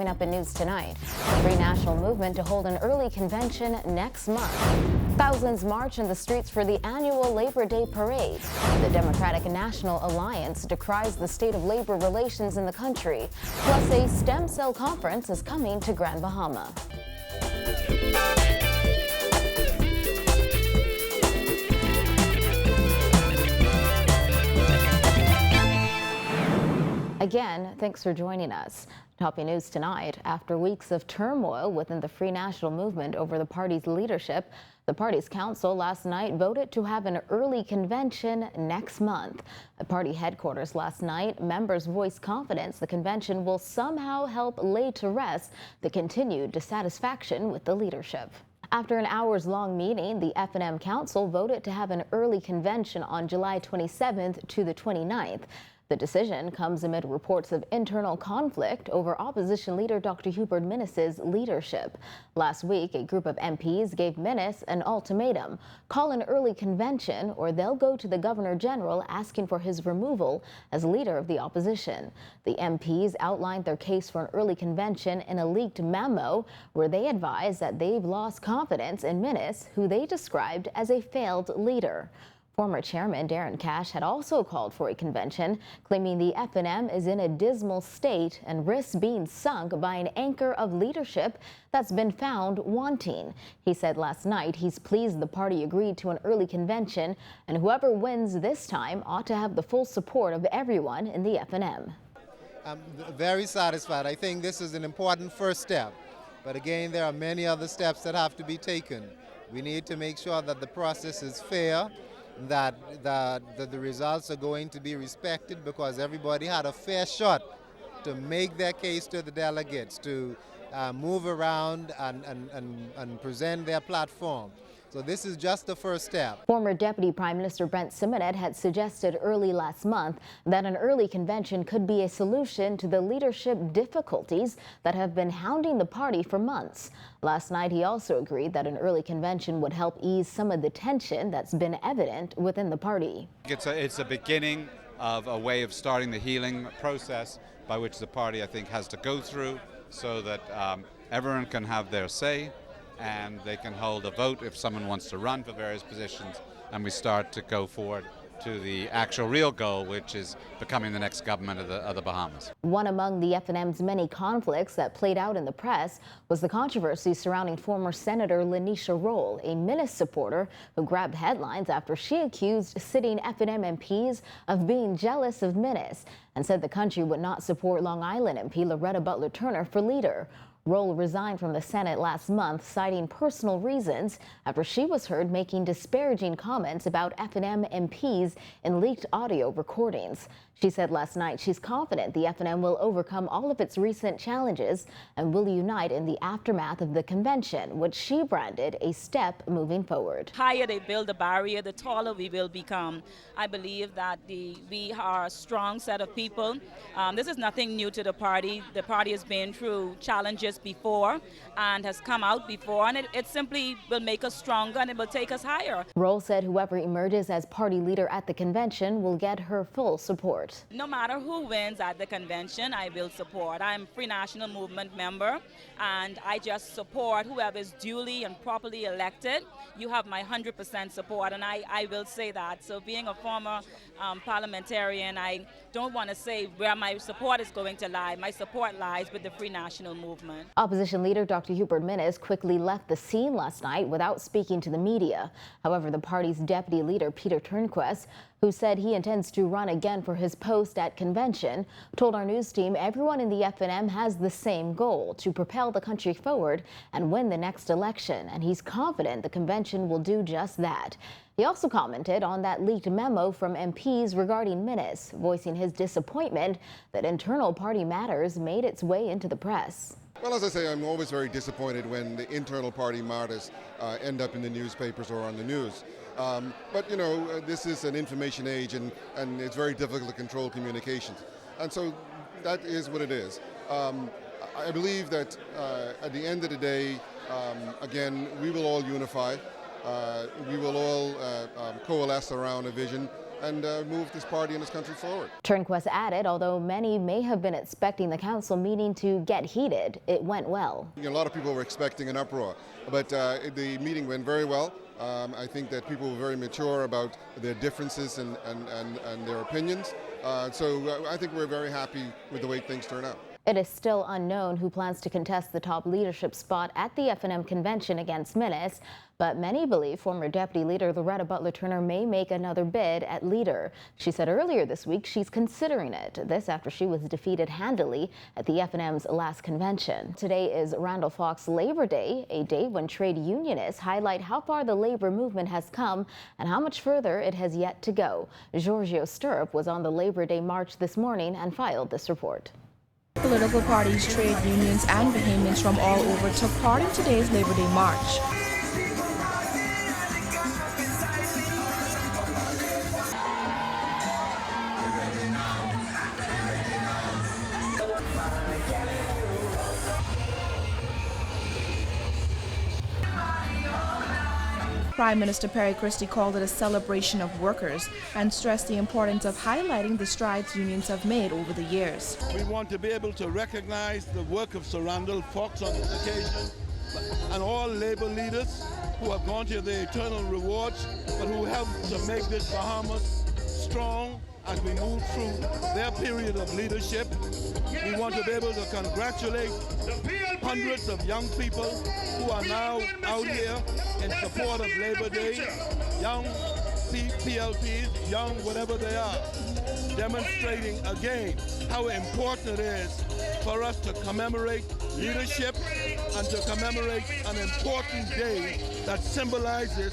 up in News Tonight. The Free National Movement to hold an early convention next month. Thousands march in the streets for the annual Labor Day parade. The Democratic National Alliance decries the state of labor relations in the country. Plus, a stem cell conference is coming to Grand Bahama. Again, thanks for joining us. Topping news tonight, after weeks of turmoil within the Free National Movement over the party's leadership, the party's council last night voted to have an early convention next month. At party headquarters last night, members voiced confidence the convention will somehow help lay to rest the continued dissatisfaction with the leadership. After an hours-long meeting, the F&M Council voted to have an early convention on July 27th to the 29th. The decision comes amid reports of internal conflict over opposition leader Dr. Hubert Minnis's leadership. Last week, a group of MPs gave Minnis an ultimatum: call an early convention or they'll go to the Governor General asking for his removal as leader of the opposition. The MPs outlined their case for an early convention in a leaked memo where they advised that they've lost confidence in Minnis, who they described as a failed leader. Former Chairman Darren Cash had also called for a convention, claiming the F&M is in a dismal state and risks being sunk by an anchor of leadership that's been found wanting. He said last night he's pleased the party agreed to an early convention, and whoever wins this time ought to have the full support of everyone in the F&M. I'm very satisfied. I think this is an important first step. But again, there are many other steps that have to be taken. We need to make sure that the process is fair, that the results are going to be respected, because everybody had a fair shot to make their case to the delegates, to move around and present their platform. So this is just the first step. Former Deputy Prime Minister Brent Simonet had suggested early last month that an early convention could be a solution to the leadership difficulties that have been hounding the party for months. Last night, he also agreed that an early convention would help ease some of the tension that's been evident within the party. It's a beginning of a way of starting the healing process by which the party, I think, has to go through so that everyone can have their say, and they can hold a vote if someone wants to run for various positions, and we start to go forward to the actual real goal, which is becoming the next government of the Bahamas. One among the F&M's many conflicts that played out in the press was the controversy surrounding former Senator Lanisha Roll, a Minnis supporter who grabbed headlines after she accused sitting F&M MPs of being jealous of Minnis and said the country would not support Long Island MP Loretta Butler Turner for leader. Roll resigned from the Senate last month, citing personal reasons after she was heard making disparaging comments about F&M MPs in leaked audio recordings. She said last night she's confident the F&M will overcome all of its recent challenges and will unite in the aftermath of the convention, which she branded a step moving forward. The higher they build the barrier, the taller we will become. I believe that we are a strong set of people. This is nothing new to the party. The party has been through challenges before and has come out before, and it simply will make us stronger and it will take us higher. Roll said whoever emerges as party leader at the convention will get her full support. No matter who wins at the convention, I will support. I'm a Free National Movement member, and I just support whoever is duly and properly elected. You have my 100% support, and I will say that. So being a former parliamentarian, I don't want to say where my support is going to lie. My support lies with the Free National Movement. Opposition leader Dr. Hubert Minnis quickly left the scene last night without speaking to the media. However, the party's deputy leader, Peter Turnquist, who said he intends to run again for his post at convention, told our news team everyone in the F&M has the same goal: to propel the country forward and win the next election, and he's confident the convention will do just that. He also commented on that leaked memo from MPs regarding Minnis, voicing his disappointment that internal party matters made its way into the press. Well, as I say, I'm always very disappointed when the internal party matters end up in the newspapers or on the news. But, you know, this is an information age, and it's very difficult to control communications. And so that is what it is. I believe that at the end of the day, again, we will all unify. We will all coalesce around a vision and move this party and this country forward. Turnquest added, although many may have been expecting the council meeting to get heated, it went well. A lot of people were expecting an uproar, but the meeting went very well. I think that people were very mature about their differences and their opinions. So I think we're very happy with the way things turn out. It is still unknown who plans to contest the top leadership spot at the F&M convention against Minnis, but many believe former Deputy Leader Loretta Butler Turner may make another bid at leader. She said earlier this week she's considering it. This after she was defeated handily at the F&M's last convention. Today is Randall Fox Labor Day, a day when trade unionists highlight how far the labor movement has come and how much further it has yet to go. Giorgio Stirrup was on the Labor Day march this morning and filed this report. Political parties, trade unions, and Bahamians from all over took part in today's Labor Day march. Prime Minister Perry Christie called it a celebration of workers and stressed the importance of highlighting the strides unions have made over the years. We want to be able to recognize the work of Sir Randall Fox on this occasion and all labor leaders who have gone to their eternal rewards, but who helped to make this Bahamas strong as we move through their period of leadership. We want to be able to congratulate hundreds of young people who are now out here in support of Labor Day, young PLPs, young whatever they are, demonstrating again how important it is for us to commemorate leadership and to commemorate an important day that symbolizes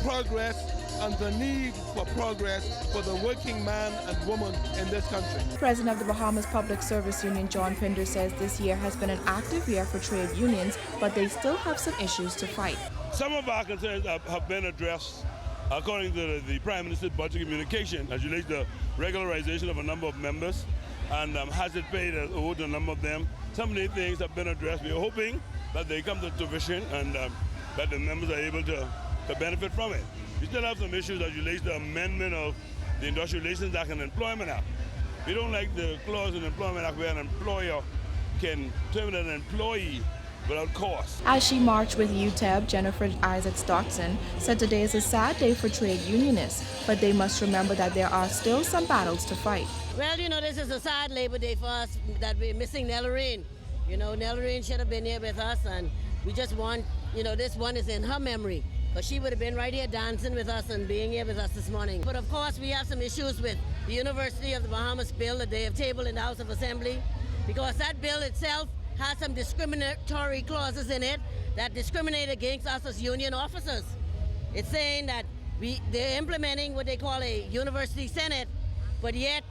progress and the need for progress for the working man and woman in this country. President of the Bahamas Public Service Union, John Pinder, says this year has been an active year for trade unions, but they still have some issues to fight. Some of our concerns have been addressed according to the Prime Minister's budget communication as relates to regularization of a number of members and has it paid owed a number of them. Some of these things have been addressed. We are hoping that they come to fruition and that the members are able to benefit from it. We still have some issues as relates to amendment of the Industrial Relations Act and Employment Act. We don't like the clause in the Employment Act where an employer can terminate an employee without cause. As she marched with UTEB, Jennifer Isaac Stockton said today is a sad day for trade unionists, but they must remember that there are still some battles to fight. Well, you know, this is a sad Labor Day for us that we're missing Nell Rain. You know, Nell Rain should have been here with us, and we just want, you know, this one is in her memory. But she would have been right here dancing with us and being here with us this morning. But of course, we have some issues with the University of the Bahamas bill that they have tabled in the House of Assembly, because that bill itself has some discriminatory clauses in it that discriminate against us as union officers. It's saying that they're implementing what they call a university senate, but yet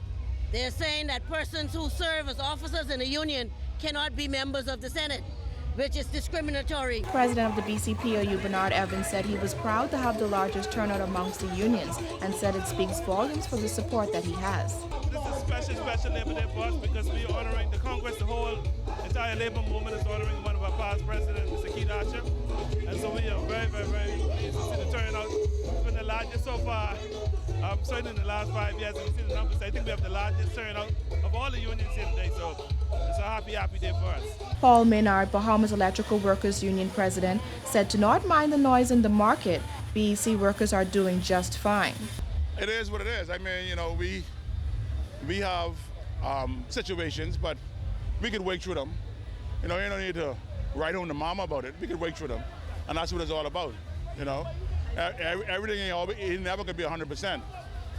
they're saying that persons who serve as officers in a union cannot be members of the Senate, which is discriminatory. President of the BCPOU, Bernard Evans, said he was proud to have the largest turnout amongst the unions and said it speaks volumes for the support that he has. This is a special Labor Day for us because we are honoring the Congress, the whole entire labor movement is honoring one of our past presidents, Mr. Keith Archer. And so we are very, very, very pleased to see the turnout. It's been the largest so far, certainly in the last 5 years. And we see the numbers. I think we have the largest turnout of all the unions here today. So it's a happy, happy day for us. Paul Maynard, Bahamas Electrical Workers Union president, said to not mind the noise in the market, BEC workers are doing just fine. It is what it is. I mean, you know, we have situations, but we could wake through them. You know, you don't need to write home to mama about it. We could wake through them, and that's what it's all about. You know, everything ain't never gonna be 100%.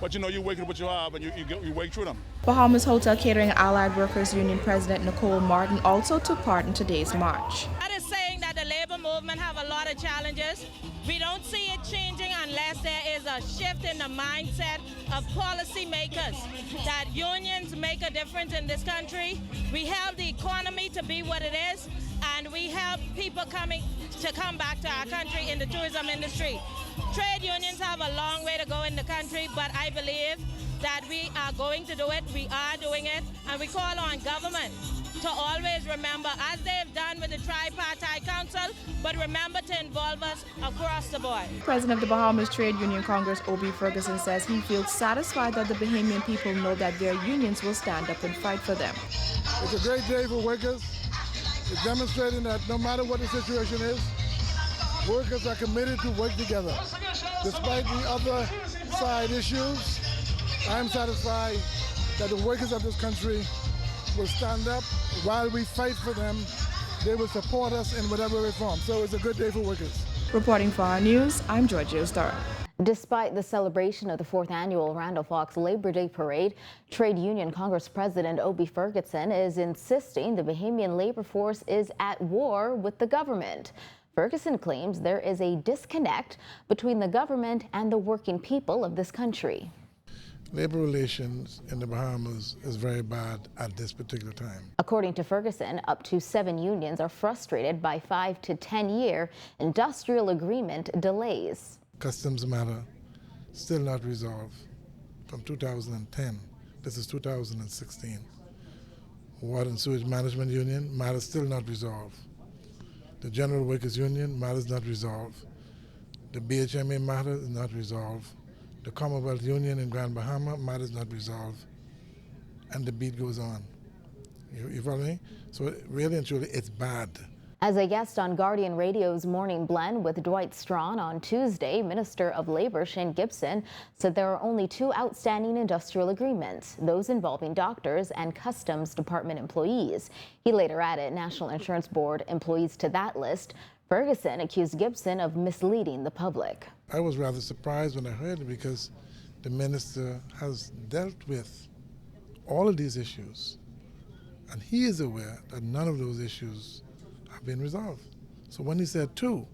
But you know, you wake up what you have and you wake through them. Bahamas Hotel Catering Allied Workers Union President Nicole Martin also took part in today's march. That is saying that the labor movement have a lot of challenges. We don't see it changing unless there is a shift in the mindset of policymakers, that unions make a difference in this country. We help the economy to be what it is, and we help people to come back to our country in the tourism industry. Trade unions have a long way to go in the country, but I believe that we are going to do it, we are doing it, and we call on government to always remember, as they've done with the Tripartite Council, but but remember to involve us across the board. President of the Bahamas Trade Union Congress, Obi Ferguson, says he feels satisfied that the Bahamian people know that their unions will stand up and fight for them. It's a great day for workers. It's demonstrating that no matter what the situation is, workers are committed to work together. Despite the other side issues, I'm satisfied that the workers of this country will stand up while we fight for them. They will support us in whatever reform. So it's a good day for workers. Reporting for our news, I'm Georgia Starr. Despite the celebration of the 4th annual Randall Fox Labor Day Parade, Trade Union Congress President Obi Ferguson is insisting the Bahamian labor force is at war with the government. Ferguson claims there is a disconnect between the government and the working people of this country. Labor relations in the Bahamas is very bad at this particular time. According to Ferguson, up to 7 unions are frustrated by 5 to 10-year industrial agreement delays. Customs matter still not resolved from 2010. This is 2016. Water and Sewage Management Union matter still not resolved. The General Workers Union matter is not resolved. The BHMA matter is not resolved. The Commonwealth Union in Grand Bahama matter is not resolved. And the beat goes on. You follow me? So really and truly, it's bad. As a guest on Guardian Radio's Morning Blend with Dwight Strawn on Tuesday, Minister of Labor Shane Gibson said there are only 2 outstanding industrial agreements, those involving doctors and Customs Department employees. He later added National Insurance Board employees to that list. Ferguson accused Gibson of misleading the public. I was rather surprised when I heard it because the minister has dealt with all of these issues, and he is aware that none of those issues have been resolved. So when he said 2,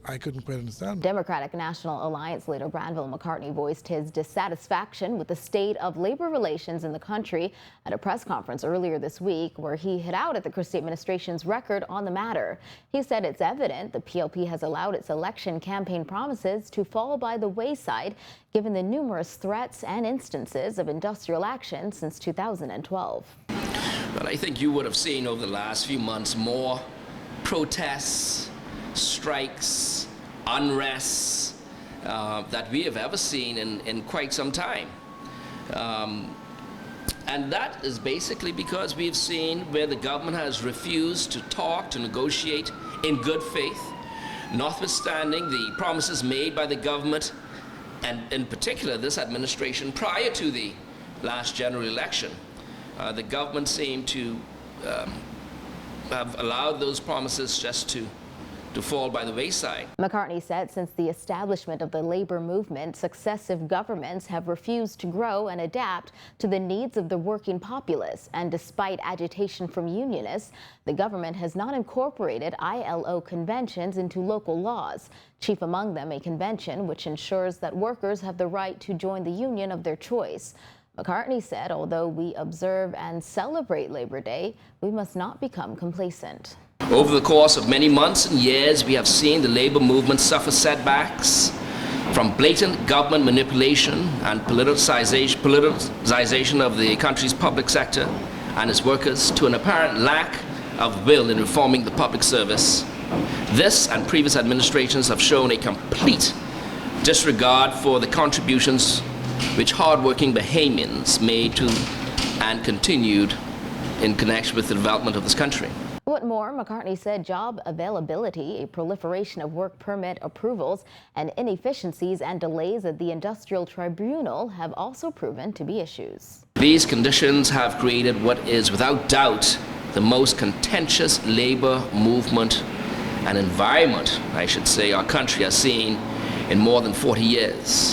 I couldn't quite understand. Democratic National Alliance leader Granville McCartney voiced his dissatisfaction with the state of labor relations in the country at a press conference earlier this week, where he hit out at the Christie administration's record on the matter. He said it's evident the PLP has allowed its election campaign promises to fall by the wayside, given the numerous threats and instances of industrial action since 2012. Well, I think you would have seen over the last few months more protests, strikes, unrest that we have ever seen in quite some time. And that is basically because we've seen where the government has refused to talk, to negotiate in good faith, notwithstanding the promises made by the government, and in particular this administration prior to the last general election. The government seemed to have allowed those promises just to fall by the wayside. McCartney said since the establishment of the labor movement, successive governments have refused to grow and adapt to the needs of the working populace. And despite agitation from unionists, the government has not incorporated ILO conventions into local laws. Chief among them, a convention which ensures that workers have the right to join the union of their choice. McCartney said, although we observe and celebrate Labor Day, we must not become complacent. Over the course of many months and years, we have seen the labor movement suffer setbacks from blatant government manipulation and politicization of the country's public sector and its workers, to an apparent lack of will in reforming the public service. This and previous administrations have shown a complete disregard for the contributions which hardworking Bahamians made to and continued in connection with the development of this country. What more, McCartney said job availability, a proliferation of work permit approvals, and inefficiencies and delays at the Industrial Tribunal have also proven to be issues. These conditions have created what is without doubt the most contentious labor movement and environment, I should say, our country has seen in more than 40 years.